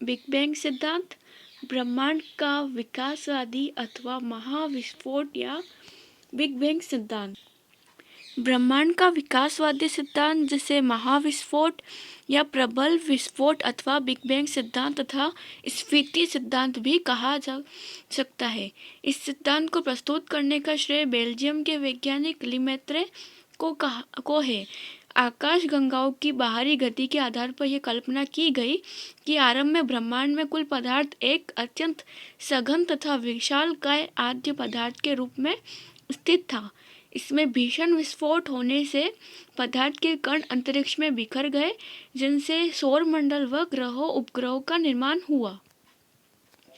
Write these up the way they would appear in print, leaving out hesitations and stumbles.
Big bang सिद्धांत, ब्रह्मांड का विकासवादी अथवा महाविस्फोट या बिग बैंग सिद्धांत। ब्रह्मांड का विकासवादी सिद्धांत, जिसे महाविस्फोट या प्रबल विस्फोट अथवा बिग बैंग सिद्धांत तथा स्फीति सिद्धांत भी कहा जा सकता है। इस सिद्धांत को प्रस्तुत करने का श्रेय बेल्जियम के वैज्ञानिक लीमेत्रे को है। आकाश गंगाओं की बाहरी गति के आधार पर यह कल्पना की गई कि आरंभ में ब्रह्मांड में कुल पदार्थ एक अत्यंत सघन तथा विशालकाय आद्य पदार्थ के रूप में स्थित था। इसमें भीषण विस्फोट होने से पदार्थ के कण अंतरिक्ष में बिखर गए, जिनसे सौरमंडल व ग्रहों उपग्रहों का निर्माण हुआ।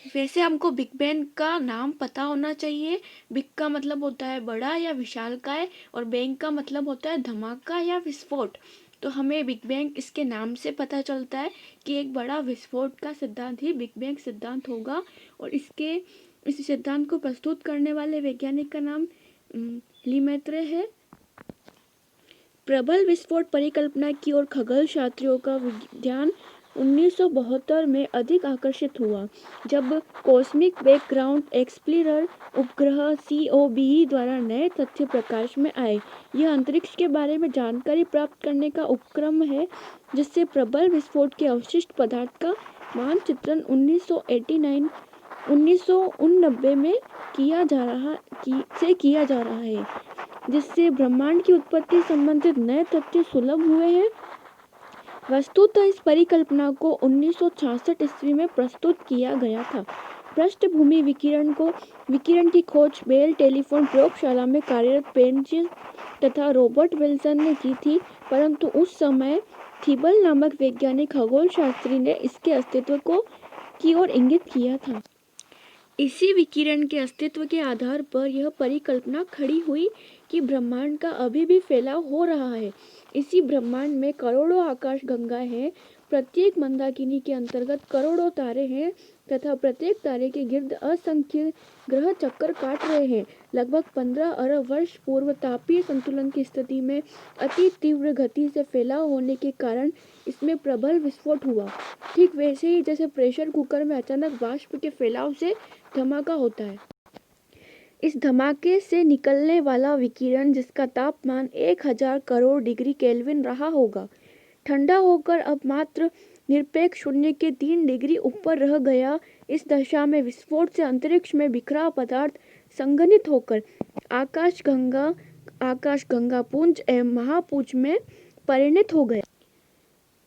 वैसे हमको बिग बैंग का नाम पता होना चाहिए। बिग का मतलब होता है बड़ा या विशालकाय, और बैंग का मतलब होता है धमाका या विस्फोट। तो हमें बिग बैंग इसके नाम से पता चलता है कि एक बड़ा विस्फोट का सिद्धांत ही बिग बैंग सिद्धांत होगा। और इस सिद्धांत को प्रस्तुत करने वाले वैज्ञानिक का नाम लीमेत्रे है। प्रबल विस्फोट परिकल्पना की ओर खगोल शास्त्रियों का ध्यान 1972 में अधिक आकर्षित हुआ, जब कॉस्मिक बैकग्राउंड एक्सप्लोरर उपग्रह COBE द्वारा नए तथ्य प्रकाश में आए। यह अंतरिक्ष के बारे में जानकारी प्राप्त करने का उपक्रम है, जिससे प्रबल विस्फोट के अवशिष्ट पदार्थ का मानचित्रण 1989 में किया जा रहा है, जिससे ब्रह्मांड की उत्पत्ति संबंधित नए तथ्य सुलभ हुए हैं। वस्तुतः इस परिकल्पना को 1966 ईस्वी में प्रस्तुत किया गया था। पृष्ठभूमि विकिरण की खोज बेल टेलीफोन प्रयोगशाला में कार्यरत पेंजिस तथा रॉबर्ट विल्सन ने की थी, परंतु उस समय थिबल नामक वैज्ञानिक खगोलशास्त्री ने इसके अस्तित्व की ओर इंगित किया था। इसी विकिरण के अस्तित्व के आधार पर यह परिकल्पना खड़ी हुई कि ब्रह्मांड का अभी भी फैलाव हो रहा है। इसी ब्रह्मांड में करोड़ों आकाशगंगाएं हैं। प्रत्येक मंदाकिनी के अंतर्गत करोड़ों तारे हैं तथा प्रत्येक तारे के गिर्द असंख्य ग्रह चक्कर काट रहे हैं। लगभग 15 अरब वर्ष पूर्व तापीय संतुलन की स्थिति में अति तीव्र गति से फैलाव होने के कारण इसमें प्रबल विस्फोट हुआ। ठीक वैसे ही जैसे प्रेशर कुकर में अचानक वाष्प के फैलाव से धमाका होता है। इस धमाके से निकलने वाला विकिरण, जिसका तापमान 1000 करोड़ डिग्री केल्विन रहा होगा, ठंडा होकर अब मात्र निरपेक्ष शून्य के 3 डिग्री ऊपर रह गया। इस दशा में विस्फोट से अंतरिक्ष में बिखरा पदार्थ संघनित होकर आकाशगंगा पुंज एवं महापुंज में परिणत हो गया।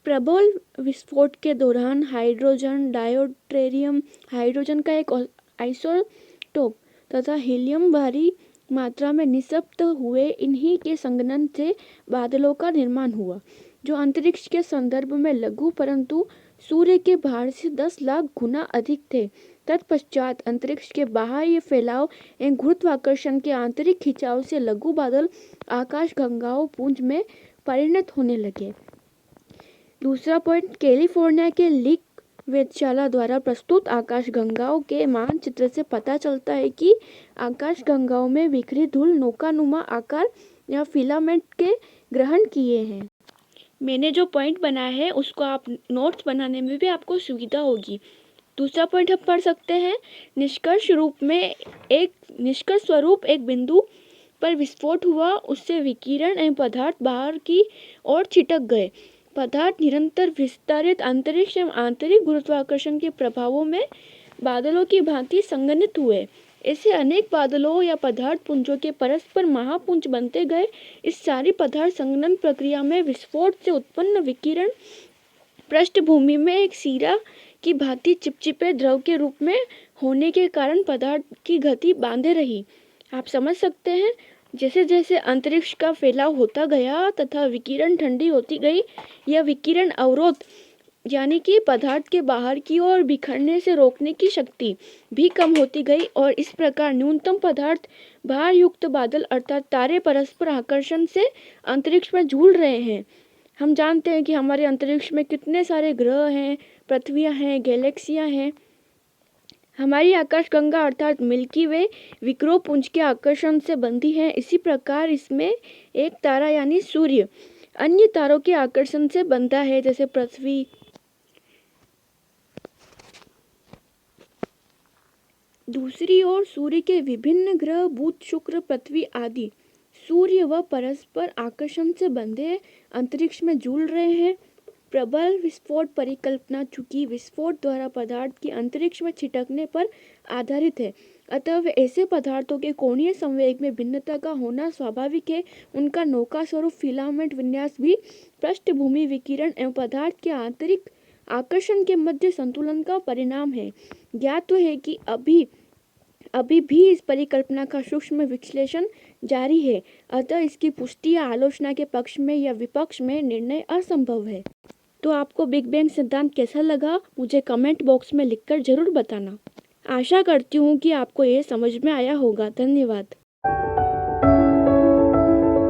प्रबल विस्फोट के दौरान हाइड्रोजन, डायट्रोरियम, हाइड्रोजन का एक आइसोटोप तथा हीलियम भारी मात्रा में निक्षिप्त हुए। इन्हीं के संघनन से बादलों का निर्माण हुआ, जो अंतरिक्ष के संदर्भ में लघु परंतु सूर्य के भार से 10 लाख गुना अधिक थे। तत्पश्चात अंतरिक्ष के बाह्य फैलाव एवं गुरुत्वाकर्षण के आंतरिक खिंचाव से लघु बादल आकाशगंगाओं पुंज में परिणत होने लगे। दूसरा पॉइंट, कैलिफोर्निया के लिक वेधशाला द्वारा प्रस्तुत आकाशगंगाओं के मानचित्र से पता चलता है कि आकाशगंगाओं में बिखरी धूल नौकानुमा आकार या फिलामेंट के ग्रहण किए हैं। मैंने जो पॉइंट बनाया है उसको आप नोट्स बनाने में भी आपको सुविधा होगी। दूसरा पॉइंट हम पढ़ सकते हैं, निष्कर्ष स्वरूप एक बिंदु पर विस्फोट हुआ, उससे विकिरण एवं पदार्थ बाहर की ओर छिटक गए। पदार्थ निरंतर विस्तारित अंतरिक्ष एवं आंतरिक गुरुत्वाकर्षण के प्रभावों में बादलों की भांति संघनित हुए। ऐसे अनेक बादलों या पदार्थ पुंजों के परस्पर महापुंज बनते गए। इस सारी पदार्थ संघनन प्रक्रिया में विस्फोट से उत्पन्न विकिरण पृष्ठभूमि में एक सीरा की भांति चिपचिपे द्रव के रूप में होने के कारण पदार्थ की गति बांधे रही। आप समझ सकते हैं, जैसे जैसे अंतरिक्ष का फैलाव होता गया तथा विकिरण ठंडी होती गई, यह विकिरण अवरोध यानी कि पदार्थ के बाहर की ओर बिखरने से रोकने की शक्ति भी कम होती गई, और इस प्रकार न्यूनतम पदार्थ भार युक्त बादल अर्थात तारे परस्पर आकर्षण से अंतरिक्ष में झूल रहे हैं। हम जानते हैं कि हमारे अंतरिक्ष में कितने सारे ग्रह हैं, पृथ्वियाँ हैं, गैलेक्सियाँ हैं। हमारी आकाशगंगा अर्थात मिल्की वे विक्रो पुंज के आकर्षण से बंधी है। इसी प्रकार इसमें एक तारा यानी सूर्य अन्य तारों के आकर्षण से बंधा है, जैसे पृथ्वी, दूसरी ओर सूर्य के विभिन्न ग्रह बुध, शुक्र, पृथ्वी आदि सूर्य व परस्पर आकर्षण से बंधे अंतरिक्ष में झूल रहे हैं। प्रबल विस्फोट परिकल्पना चूंकि विस्फोट द्वारा पदार्थ की अंतरिक्ष में छिटकने पर आधारित है, अतः वे ऐसे पदार्थों के कोणीय संवेग में भिन्नता का होना स्वाभाविक है। उनका नौका स्वरूप फिलामेंट विन्यास भी पृष्ठभूमि विकिरण एवं पदार्थ के आंतरिक आकर्षण के मध्य संतुलन का परिणाम है। ज्ञात तो है कि अभी भी इस परिकल्पना का सूक्ष्म विश्लेषण जारी है, अतः इसकी पुष्टि या आलोचना के पक्ष में या विपक्ष में निर्णय असंभव है। तो आपको बिग बैंग सिद्धांत कैसा लगा, मुझे कमेंट बॉक्स में लिखकर जरूर बताना। आशा करती हूँ कि आपको ये समझ में आया होगा। धन्यवाद।